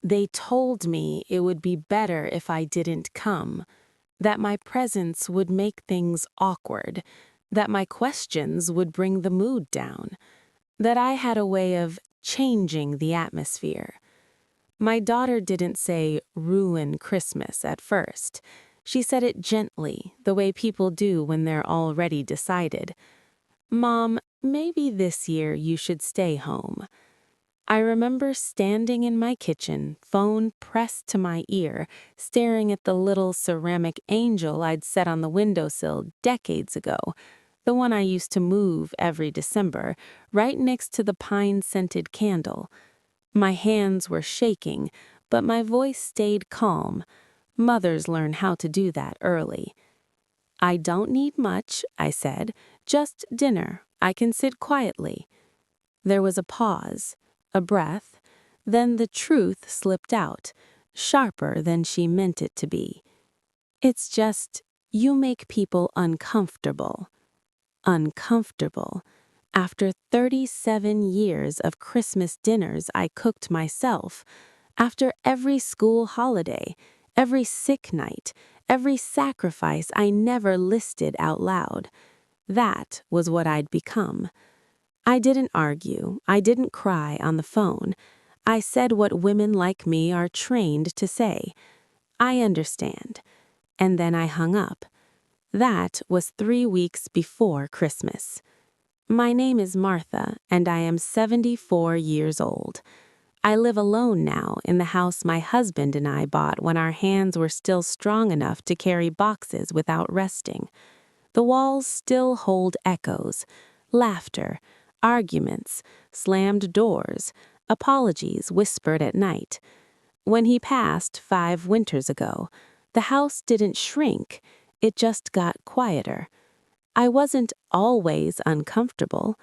They told me it would be better if I didn't come, that my presence would make things awkward, that my questions would bring the mood down, that I had a way of changing the atmosphere. My daughter didn't say ruin Christmas at first. She said it gently, the way people do when they're already decided. Mom, maybe this year you should stay home. I remember standing in my kitchen, phone pressed to my ear, staring at the little ceramic angel I'd set on the windowsill decades ago, the one I used to move every December, right next to the pine-scented candle. My hands were shaking, but my voice stayed calm. Mothers learn how to do that early. I don't need much, I said, just dinner. I can sit quietly. There was a pause, a breath, then the truth slipped out, sharper than she meant it to be. It's just, you make people uncomfortable. Uncomfortable. After 37 years of Christmas dinners I cooked myself, after every school holiday, every sick night, every sacrifice I never listed out loud, that was what I'd become. I didn't argue, I didn't cry on the phone. I said what women like me are trained to say. I understand. And then I hung up. That was 3 weeks before Christmas. My name is Martha, and I am 74 years old. I live alone now in the house my husband and I bought when our hands were still strong enough to carry boxes without resting. The walls still hold echoes, laughter, arguments, slammed doors, apologies whispered at night. When he passed 5 winters ago, the house didn't shrink, it just got quieter. I wasn't always uncomfortable.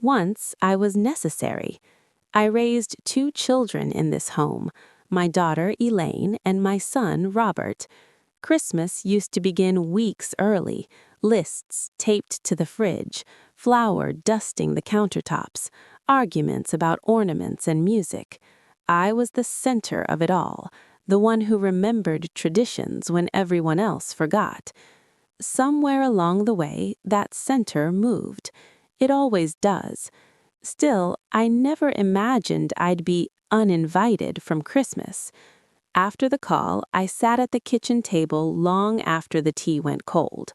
Once I was necessary. I raised 2 children in this home, my daughter Elaine and my son Robert. Christmas used to begin weeks early, lists taped to the fridge, flour dusting the countertops, arguments about ornaments and music. I was the center of it all, the one who remembered traditions when everyone else forgot. Somewhere along the way, that center moved. It always does. Still, I never imagined I'd be uninvited from Christmas. After the call, I sat at the kitchen table long after the tea went cold.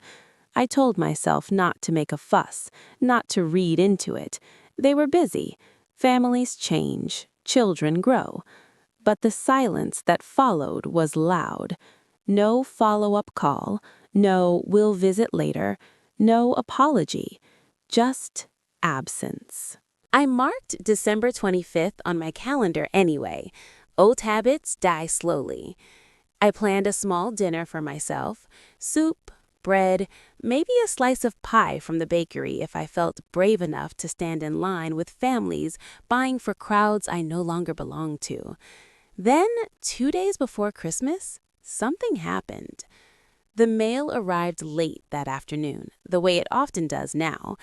I told myself not to make a fuss, not to read into it. They were busy. Families change, children grow. But the silence that followed was loud. No follow-up call, no "we'll visit later," no apology, just absence. I marked December 25th on my calendar anyway. Old habits die slowly. I planned a small dinner for myself, soup, bread, maybe a slice of pie from the bakery if I felt brave enough to stand in line with families buying for crowds I no longer belonged to. Then, 2 days before Christmas, something happened. The mail arrived late that afternoon, the way it often does now.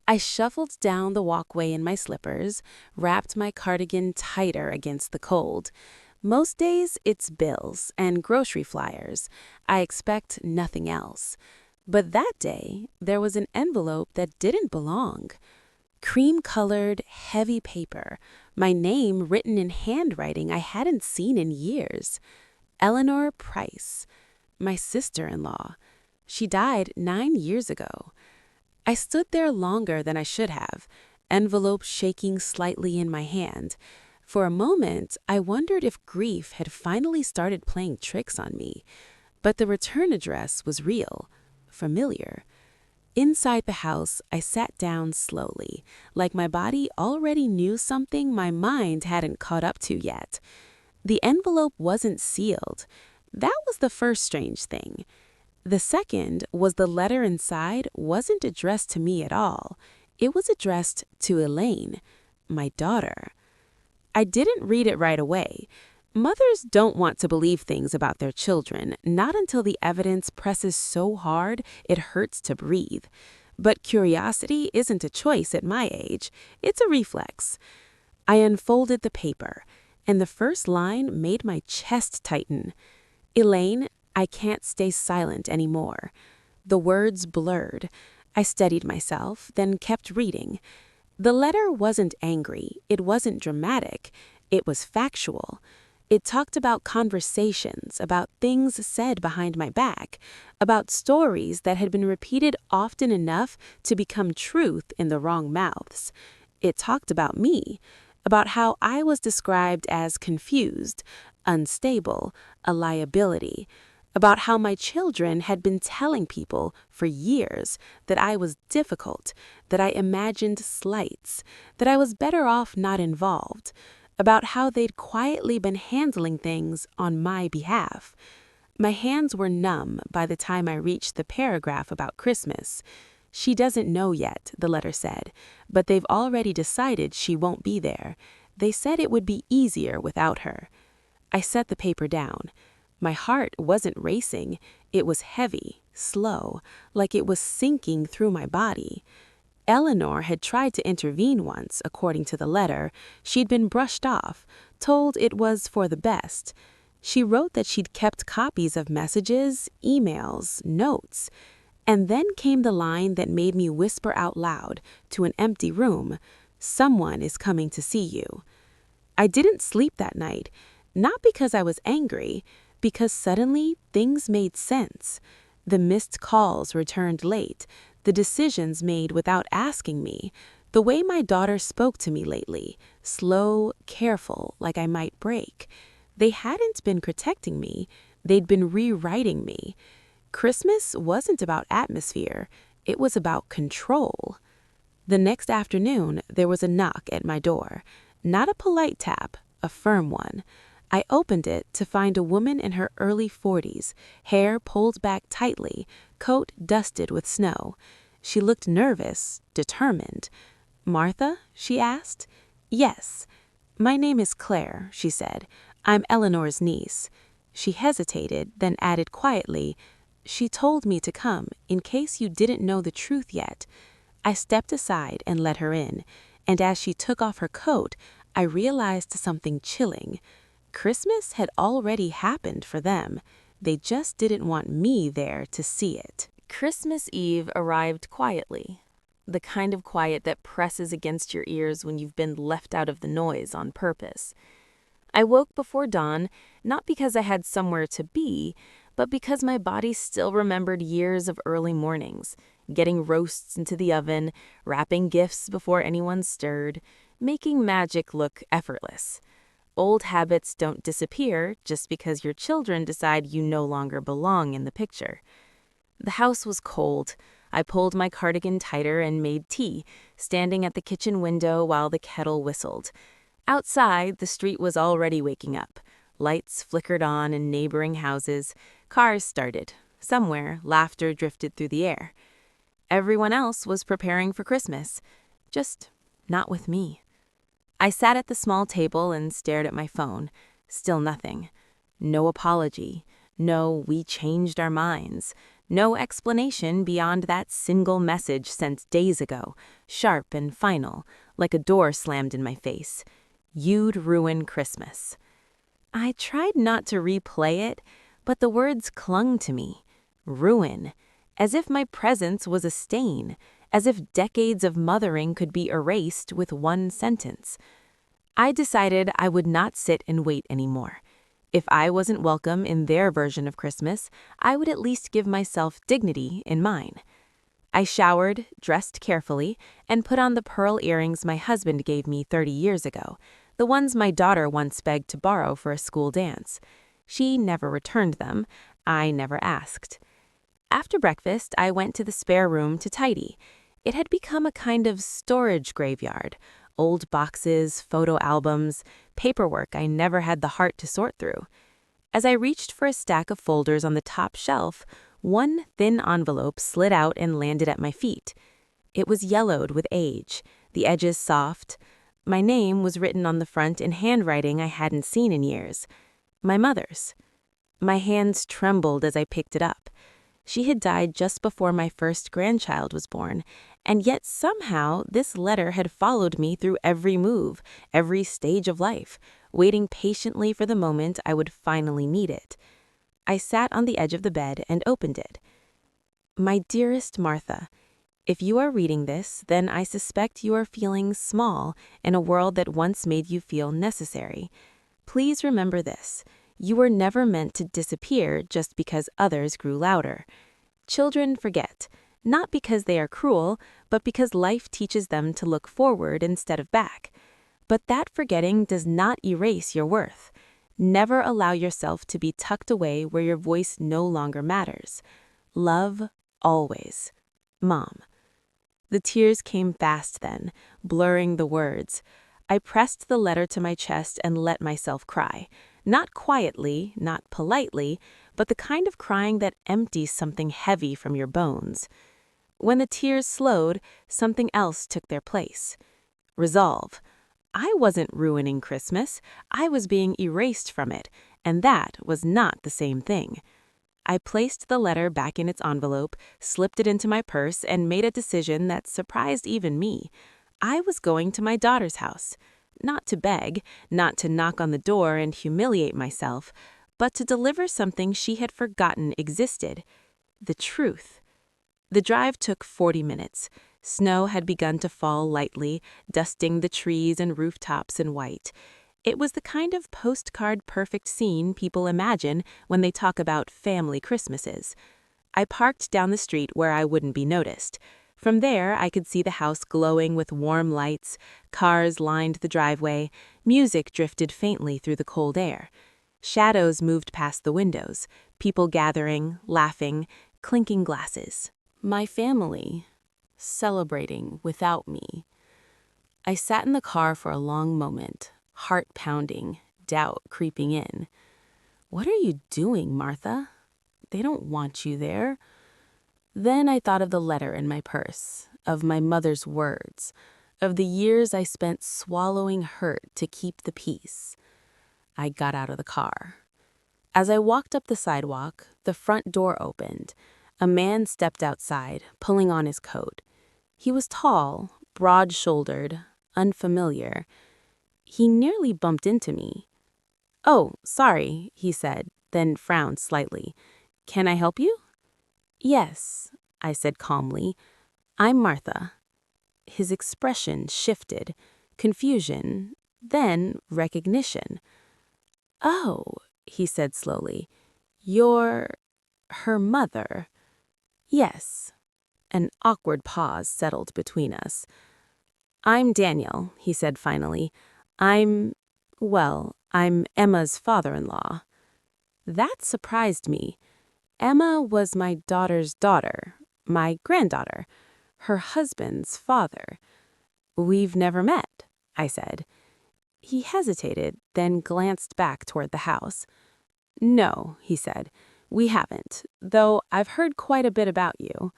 I shuffled down the walkway in my slippers, wrapped my cardigan tighter against the cold. Most days, it's bills and grocery flyers. I expect nothing else. But that day, there was an envelope that didn't belong. Cream-colored, heavy paper, my name written in handwriting I hadn't seen in years. Eleanor Price, my sister-in-law. She died 9 years ago. I stood there longer than I should have, envelope shaking slightly in my hand. For a moment, I wondered if grief had finally started playing tricks on me. But the return address was real, familiar. Inside the house, I sat down slowly, like my body already knew something my mind hadn't caught up to yet. The envelope wasn't sealed. That was the first strange thing. The second was the letter inside wasn't addressed to me at all. It was addressed to Elaine, my daughter. I didn't read it right away. Mothers don't want to believe things about their children, not until the evidence presses so hard it hurts to breathe. But curiosity isn't a choice at my age. It's a reflex. I unfolded the paper, and the first line made my chest tighten. "Elaine, I can't stay silent anymore." The words blurred. I steadied myself, then kept reading. The letter wasn't angry, it wasn't dramatic, it was factual. It talked about conversations, about things said behind my back, about stories that had been repeated often enough to become truth in the wrong mouths. It talked about me, about how I was described as confused, unstable, a liability, about how my children had been telling people for years that I was difficult, that I imagined slights, that I was better off not involved, about how they'd quietly been handling things on my behalf. My hands were numb by the time I reached the paragraph about Christmas. "She doesn't know yet," the letter said, "but they've already decided she won't be there. They said it would be easier without her." I set the paper down. My heart wasn't racing. It was heavy, slow, like it was sinking through my body. Eleanor had tried to intervene once, according to the letter. She'd been brushed off, told it was for the best. She wrote that she'd kept copies of messages, emails, notes. And then came the line that made me whisper out loud to an empty room, "Someone is coming to see you." I didn't sleep that night, not because I was angry, because suddenly things made sense. The missed calls returned late, the decisions made without asking me, the way my daughter spoke to me lately, slow, careful, like I might break. They hadn't been protecting me, they'd been rewriting me. Christmas wasn't about atmosphere, it was about control. The next afternoon, there was a knock at my door. Not a polite tap, a firm one. I opened it to find a woman in her early 40s, hair pulled back tightly, coat dusted with snow. She looked nervous, determined. "Martha?" she asked. "Yes." "My name is Claire," she said. "I'm Eleanor's niece." She hesitated, then added quietly, "She told me to come, in case you didn't know the truth yet." I stepped aside and let her in, and as she took off her coat, I realized something chilling. Christmas had already happened for them. They just didn't want me there to see it. Christmas Eve arrived quietly, the kind of quiet that presses against your ears when you've been left out of the noise on purpose. I woke before dawn, not because I had somewhere to be, but because my body still remembered years of early mornings, getting roasts into the oven, wrapping gifts before anyone stirred, making magic look effortless. Old habits don't disappear just because your children decide you no longer belong in the picture. The house was cold. I pulled my cardigan tighter and made tea, standing at the kitchen window while the kettle whistled. Outside, the street was already waking up. Lights flickered on in neighboring houses. Cars started. Somewhere, laughter drifted through the air. Everyone else was preparing for Christmas, just not with me. I sat at the small table and stared at my phone. Still nothing. No apology. No, "we changed our minds." No explanation beyond that single message sent days ago, sharp and final, like a door slammed in my face. "You'd ruin Christmas." I tried not to replay it, but the words clung to me. Ruin. As if my presence was a stain, as if decades of mothering could be erased with one sentence. I decided I would not sit and wait anymore. If I wasn't welcome in their version of Christmas, I would at least give myself dignity in mine. I showered, dressed carefully, and put on the pearl earrings my husband gave me 30 years ago, the ones my daughter once begged to borrow for a school dance. She never returned them. I never asked. After breakfast, I went to the spare room to tidy. It had become a kind of storage graveyard. Old boxes, photo albums, paperwork I never had the heart to sort through. As I reached for a stack of folders on the top shelf, one thin envelope slid out and landed at my feet. It was yellowed with age, the edges soft. My name was written on the front in handwriting I hadn't seen in years. My mother's. My hands trembled as I picked it up. She had died just before my first grandchild was born, and yet somehow this letter had followed me through every move, every stage of life, waiting patiently for the moment I would finally need it. I sat on the edge of the bed and opened it. My dearest Martha, if you are reading this, then I suspect you are feeling small in a world that once made you feel necessary. Please remember this. You were never meant to disappear just because others grew louder. Children forget, not because they are cruel, but because life teaches them to look forward instead of back. But that forgetting does not erase your worth. Never allow yourself to be tucked away where your voice no longer matters. Love, always. Mom. The tears came fast then, blurring the words. I pressed the letter to my chest and let myself cry. Not quietly, not politely, but the kind of crying that empties something heavy from your bones. When the tears slowed, something else took their place. Resolve. I wasn't ruining Christmas. I was being erased from it, and that was not the same thing. I placed the letter back in its envelope, slipped it into my purse, and made a decision that surprised even me. I was going to my daughter's house. Not to beg, not to knock on the door and humiliate myself, but to deliver something she had forgotten existed. The truth. The drive took 40 minutes. Snow had begun to fall lightly, dusting the trees and rooftops in white. It was the kind of postcard-perfect scene people imagine when they talk about family Christmases. I parked down the street where I wouldn't be noticed. From there, I could see the house glowing with warm lights, cars lined the driveway, music drifted faintly through the cold air. Shadows moved past the windows, people gathering, laughing, clinking glasses. My family, celebrating without me. I sat in the car for a long moment, heart pounding, doubt creeping in. What are you doing, Martha? They don't want you there. Then I thought of the letter in my purse, of my mother's words, of the years I spent swallowing hurt to keep the peace. I got out of the car. As I walked up the sidewalk, the front door opened. A man stepped outside, pulling on his coat. He was tall, broad-shouldered, unfamiliar. He nearly bumped into me. "Oh, sorry," he said, then frowned slightly. "Can I help you?" "Yes," I said calmly. "I'm Martha." His expression shifted, confusion, then recognition. "Oh," he said slowly, "you're her mother." "Yes." An awkward pause settled between us. "I'm Daniel," he said finally. I'm Emma's father-in-law." That surprised me. Emma was my daughter's daughter, my granddaughter, her husband's father. "We've never met," I said. He hesitated, then glanced back toward the house. "No," he said, "we haven't, though I've heard quite a bit about you."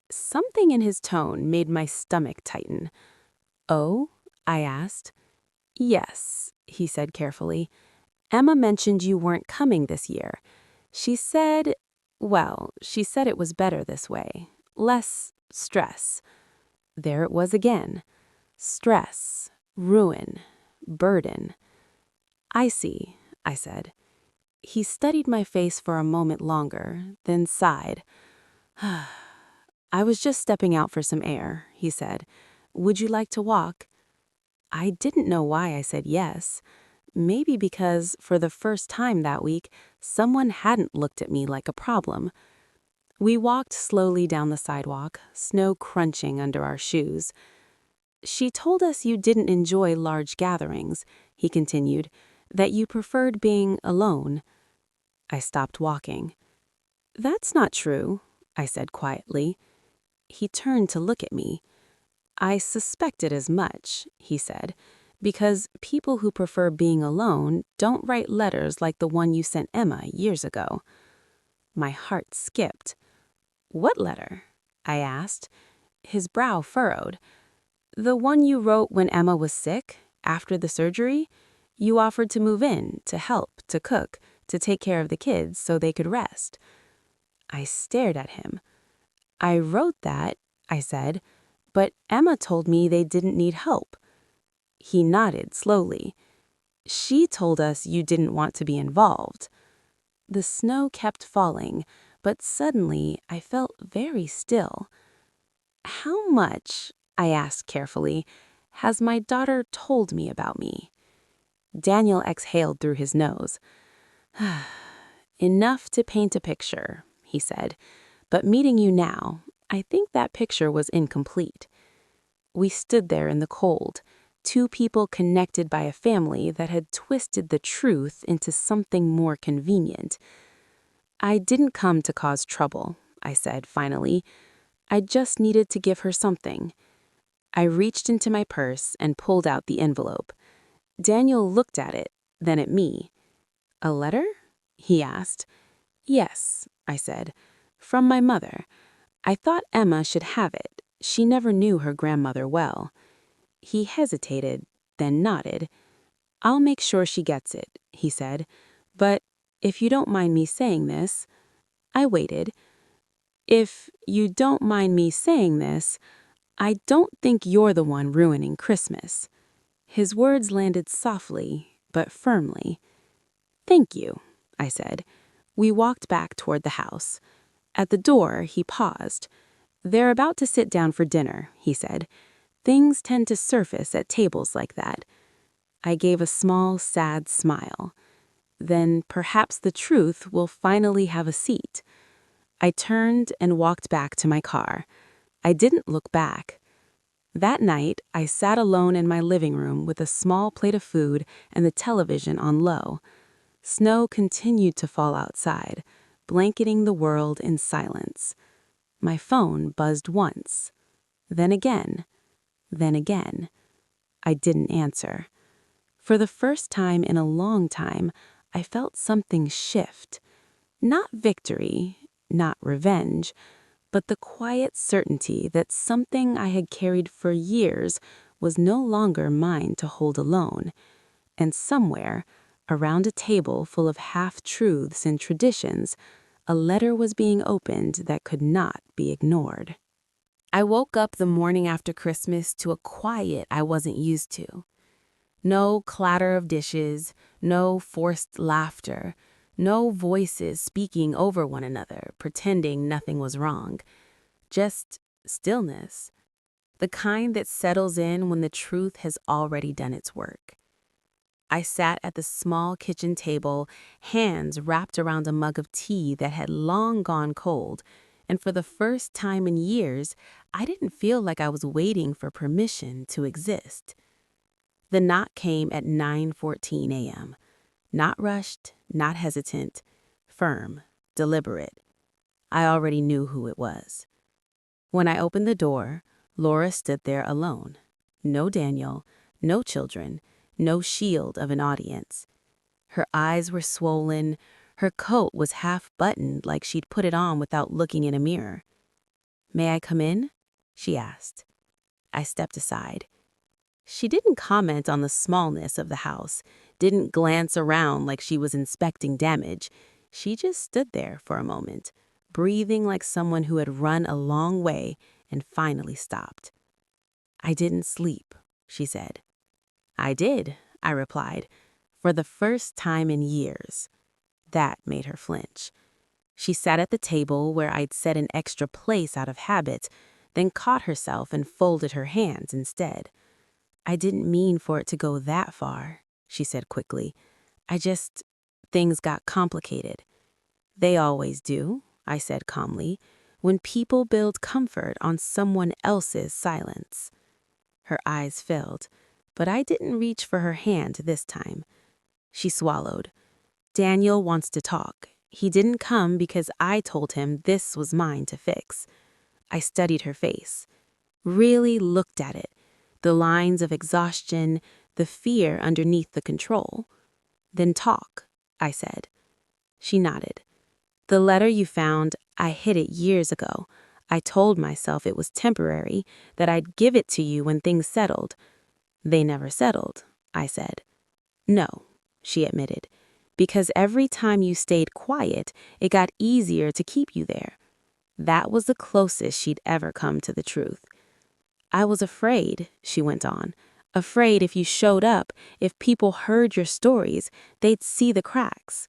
Something in his tone made my stomach tighten. "Oh?" I asked. "Yes," he said carefully. "Emma mentioned you weren't coming this year. She said it was better this way. Less stress." There it was again. Stress, ruin, burden. "I see," I said. He studied my face for a moment longer, then sighed. "I was just stepping out for some air," he said. "Would you like to walk?" I didn't know why I said yes. Maybe because, for the first time that week, someone hadn't looked at me like a problem. We walked slowly down the sidewalk, snow crunching under our shoes. "She told us you didn't enjoy large gatherings," he continued, "that you preferred being alone." I stopped walking. "That's not true," I said quietly. He turned to look at me. "I suspected as much," he said, "because people who prefer being alone don't write letters like the one you sent Emma years ago." My heart skipped. "What letter?" I asked. His brow furrowed. "The one you wrote when Emma was sick, after the surgery. You offered to move in, to help, to cook, to take care of the kids so they could rest." I stared at him. "I wrote that," I said, "but Emma told me they didn't need help." He nodded slowly. She told us you didn't want to be involved. The snow kept falling, but suddenly I felt very still. How much, I asked carefully, has my daughter told me about me? Daniel exhaled through his nose. Enough to paint a picture, he said, but meeting you now, I think that picture was incomplete. We stood there in the cold, two people connected by a family that had twisted the truth into something more convenient. I didn't come to cause trouble, I said finally. I just needed to give her something. I reached into my purse and pulled out the envelope. Daniel looked at it, then at me. A letter? He asked. Yes, I said. From my mother. I thought Emma should have it. She never knew her grandmother well. He hesitated, then nodded. I'll make sure she gets it, he said. But if you don't mind me saying this, I waited. If you don't mind me saying this, I don't think you're the one ruining Christmas. His words landed softly, but firmly. Thank you, I said. We walked back toward the house. At the door, he paused. They're about to sit down for dinner, he said. Things tend to surface at tables like that. I gave a small, sad smile. Then perhaps the truth will finally have a seat. I turned and walked back to my car. I didn't look back. That night, I sat alone in my living room with a small plate of food and the television on low. Snow continued to fall outside, blanketing the world in silence. My phone buzzed once, then again, then again. I didn't answer. For the first time in a long time, I felt something shift. Not victory, not revenge, but the quiet certainty that something I had carried for years was no longer mine to hold alone. And somewhere, around a table full of half-truths and traditions, a letter was being opened that could not be ignored. I woke up the morning after Christmas to a quiet I wasn't used to. No clatter of dishes, no forced laughter, no voices speaking over one another, pretending nothing was wrong. Just stillness, the kind that settles in when the truth has already done its work. I sat at the small kitchen table, hands wrapped around a mug of tea that had long gone cold, and for the first time in years, I didn't feel like I was waiting for permission to exist. The knock came at 9:14 a.m. Not rushed, not hesitant, firm, deliberate. I already knew who it was. When I opened the door, Laura stood there alone. No Daniel, no children, no shield of an audience. Her eyes were swollen, her coat was half-buttoned like she'd put it on without looking in a mirror. "May I come in?" she asked. I stepped aside. She didn't comment on the smallness of the house, didn't glance around like she was inspecting damage. She just stood there for a moment, breathing like someone who had run a long way and finally stopped. "I didn't sleep," she said. "I did," I replied, for the first time in years. That made her flinch. She sat at the table where I'd set an extra place out of habit, then caught herself and folded her hands instead. "I didn't mean for it to go that far," she said quickly. Things got complicated." "They always do," I said calmly, "when people build comfort on someone else's silence." Her eyes filled, but I didn't reach for her hand this time. She swallowed. "Daniel wants to talk. He didn't come because I told him this was mine to fix." I studied her face, really looked at it, the lines of exhaustion, the fear underneath the control. "Then talk," I said. She nodded. "The letter you found, I hid it years ago. I told myself it was temporary, that I'd give it to you when things settled." "They never settled," I said. "No," she admitted, "because every time you stayed quiet, it got easier to keep you there." That was the closest she'd ever come to the truth. "I was afraid," she went on, Afraid if you showed up, if people heard your stories, they'd see the cracks.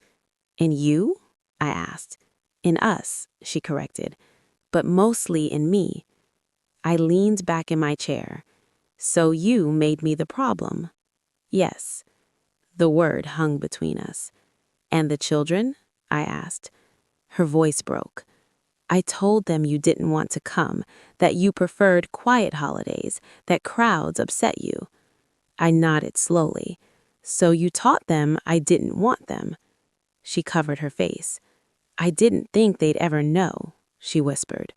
In you? I asked. In us, she corrected, but mostly in me. I leaned back in my chair. So you made me the problem? Yes. The word hung between us. And the children? I asked. Her voice broke. I told them you didn't want to come, that you preferred quiet holidays, that crowds upset you. I nodded slowly. So you taught them I didn't want them. She covered her face. I didn't think they'd ever know, she whispered.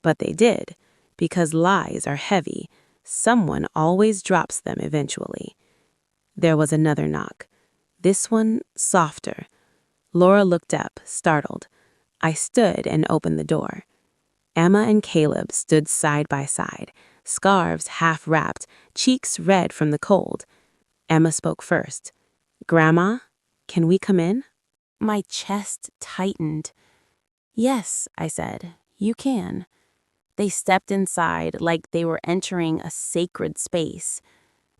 But they did, because lies are heavy. Someone always drops them eventually. There was another knock. This one softer. Laura looked up, startled. I stood and opened the door. Emma and Caleb stood side by side, scarves half wrapped, cheeks red from the cold. Emma spoke first. Grandma, can we come in? My chest tightened. Yes, I said, you can. They stepped inside like they were entering a sacred space.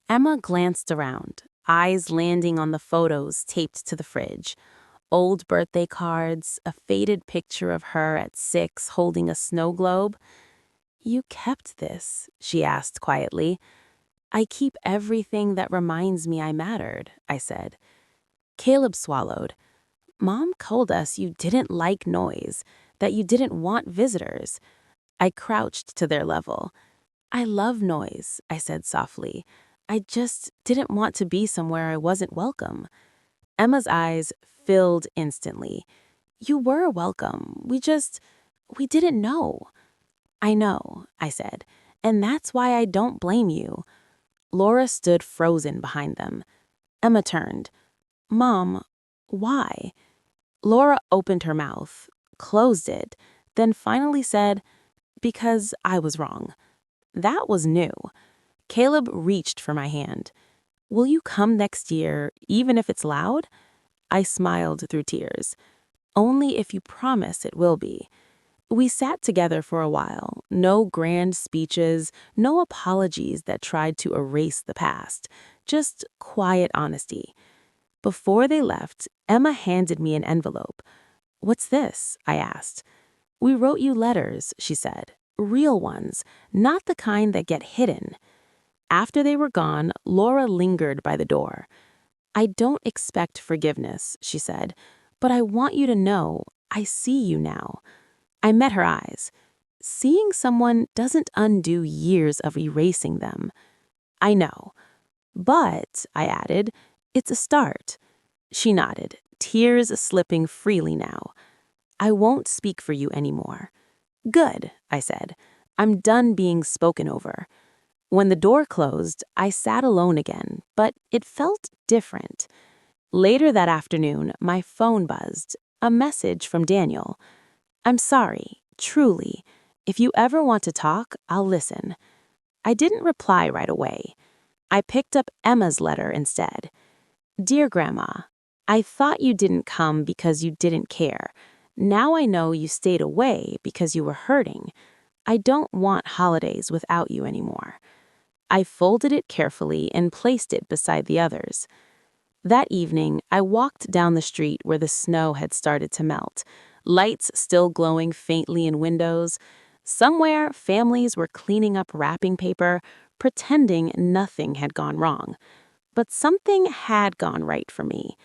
Emma glanced around, eyes landing on the photos taped to the fridge. Old birthday cards, a faded picture of her at 6 holding a snow globe. You kept this, she asked quietly. I keep everything that reminds me I mattered, I said. Caleb swallowed. Mom told us you didn't like noise, that you didn't want visitors. I crouched to their level. I love noise, I said softly. I just didn't want to be somewhere I wasn't welcome. Emma's eyes filled instantly. You were welcome. We didn't know. I know, I said, and that's why I don't blame you. Laura stood frozen behind them. Emma turned. Mom, why? Laura opened her mouth, closed it, then finally said, because I was wrong. That was new. Caleb reached for my hand. Will you come next year, even if it's loud? I smiled through tears. Only if you promise it will be. We sat together for a while, no grand speeches, no apologies that tried to erase the past, just quiet honesty. Before they left, Emma handed me an envelope. What's this? I asked. We wrote you letters, she said. Real ones, not the kind that get hidden. After they were gone, Laura lingered by the door. I don't expect forgiveness, she said, but I want you to know I see you now. I met her eyes. Seeing someone doesn't undo years of erasing them. I know. But, I added, it's a start. She nodded, tears slipping freely now. I won't speak for you anymore. Good, I said. I'm done being spoken over. When the door closed, I sat alone again, but it felt different. Later that afternoon, my phone buzzed. A message from Daniel. I'm sorry, truly. If you ever want to talk, I'll listen. I didn't reply right away. I picked up Emma's letter instead. Dear Grandma, I thought you didn't come because you didn't care. Now I know you stayed away because you were hurting. I don't want holidays without you anymore. I folded it carefully and placed it beside the others. That evening, I walked down the street where the snow had started to melt, lights still glowing faintly in windows. Somewhere, families were cleaning up wrapping paper, pretending nothing had gone wrong. But something had gone right for me.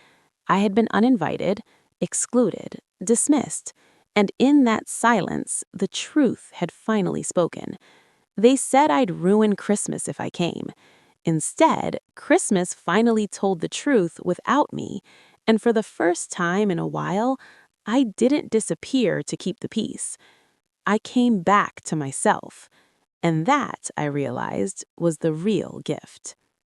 I had been uninvited, excluded, dismissed, and in that silence, the truth had finally spoken. They said I'd ruin Christmas if I came. Instead, Christmas finally told the truth without me, and for the first time in a while, I didn't disappear to keep the peace. I came back to myself, and that, I realized, was the real gift.